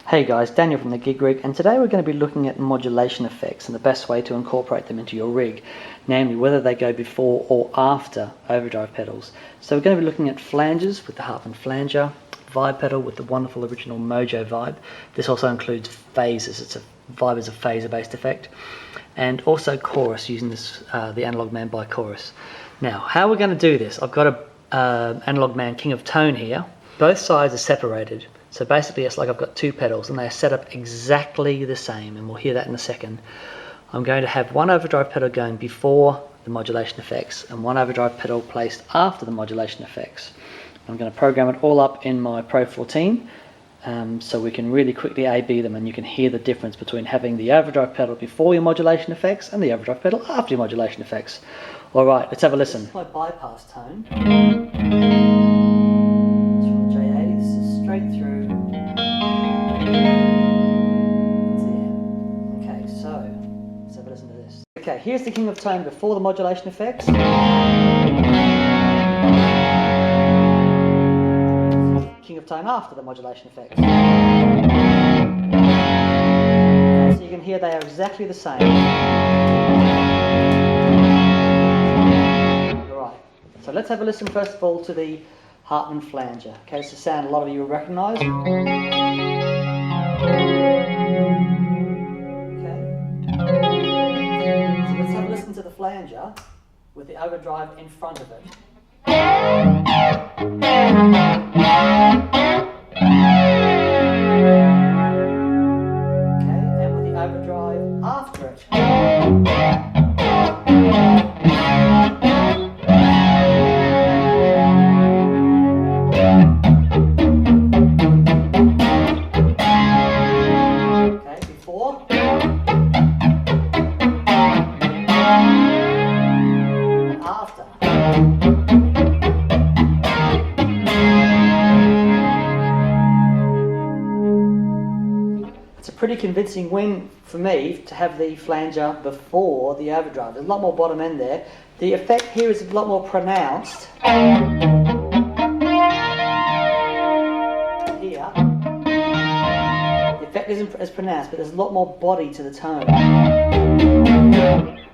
Hey guys, Daniel from TheGigRig, and today we're going to be looking at modulation effects and the best way to incorporate them into your rig, namely whether they go before or after overdrive pedals. So we're going to be looking at flangers with the Hartman Flanger, vibe pedal with the wonderful original Mojovibe. This also includes phases. Vibe is a phaser-based effect, and also chorus using this the AnalogMan by chorus. Now, how we're going to do this? I've got a AnalogMan King of Tone here. Both sides are separated. So basically it's like I've got two pedals and they are set up exactly the same, and we'll hear that in a second. I'm going to have one overdrive pedal going before the modulation effects and one overdrive pedal placed after the modulation effects. I'm going to program it all up in my Pro 14 so we can really quickly A/B them, and you can hear the difference between having the overdrive pedal before your modulation effects and the overdrive pedal after your modulation effects. Alright, let's have a listen. This is my bypass tone. Straight through to the end. Okay, so let's have a listen to this. Okay, here's the King of Tone before the modulation effects. King of Tone after the modulation effects. Okay, so you can hear they are exactly the same. Alright, so let's have a listen first of all to the Hartman Flanger. Okay, it's a sound a lot of you will recognise. Okay. So let's have a listen to the flanger with the overdrive in front of it. Okay, and with the overdrive after it. It's a pretty convincing win for me to have the flanger before the overdrive. There's a lot more bottom end there. The effect here is a lot more pronounced. Here, the effect isn't as pronounced, but there's a lot more body to the tone.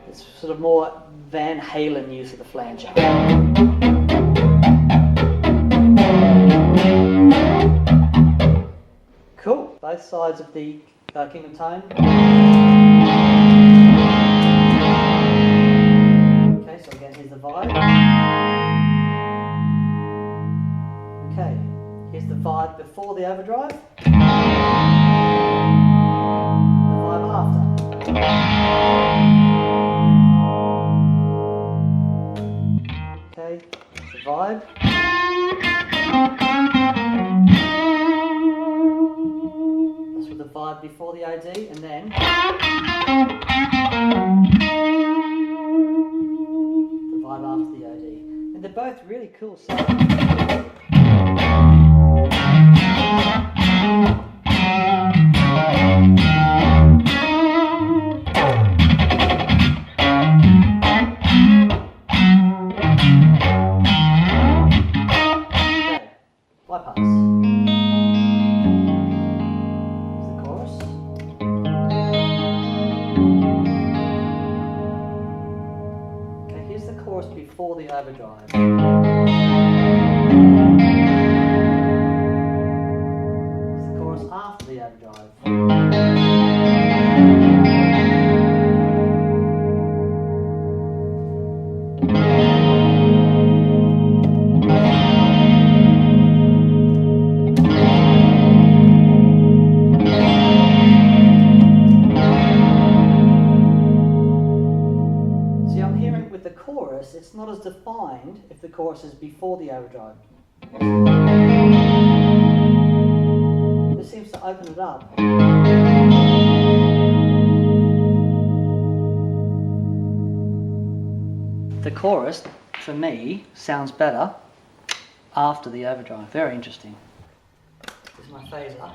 It's sort of more Van Halen use of the flanger. Cool. Both sides of the King of Tone. Okay, so again, here's the vibe. Okay, here's the vibe before the overdrive. The vibe after. Okay, the vibe. That's with the vibe before the OD, and then the vibe after the OD. And they're both really cool sounds. Bypass. Here's the chorus. Okay, here's the chorus before the overdrive. Here's the chorus after the overdrive. It's not as defined if the chorus is before the overdrive. This seems to open it up. The chorus, for me, sounds better after the overdrive. Very interesting. This is my phaser.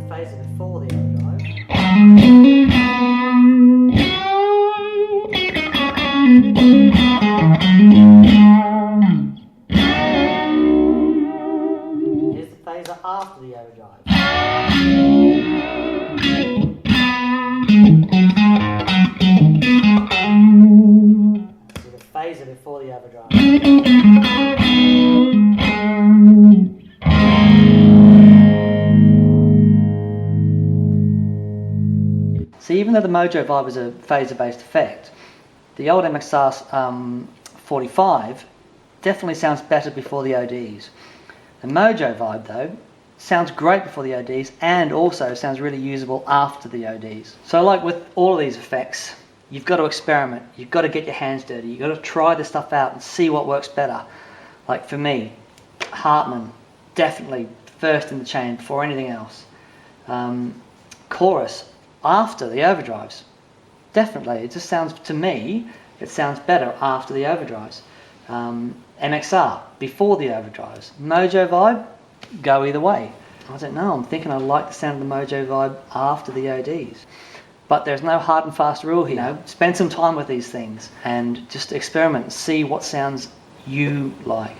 Phaser before the overdrive. after the overdrive. So the phaser before the overdrive. So even though the Mojovibe is a phaser-based effect, the old MXR 45 definitely sounds better before the ODs. The Mojovibe though sounds great before the ODs and also sounds really usable after the ODs. So like with all of these effects, you've got to experiment, you've got to get your hands dirty, you've got to try this stuff out and see what works better. Like for me, Hartman, definitely first in the chain before anything else. Chorus, after the overdrives. Definitely, it just sounds, to me, it sounds better after the overdrives. MXR, before the overdrives. Mojovibe, go either way. I don't know, I'm thinking I like the sound of the Mojovibe after the ODs. But there's no hard and fast rule here. You know, spend some time with these things and just experiment and see what sounds you like.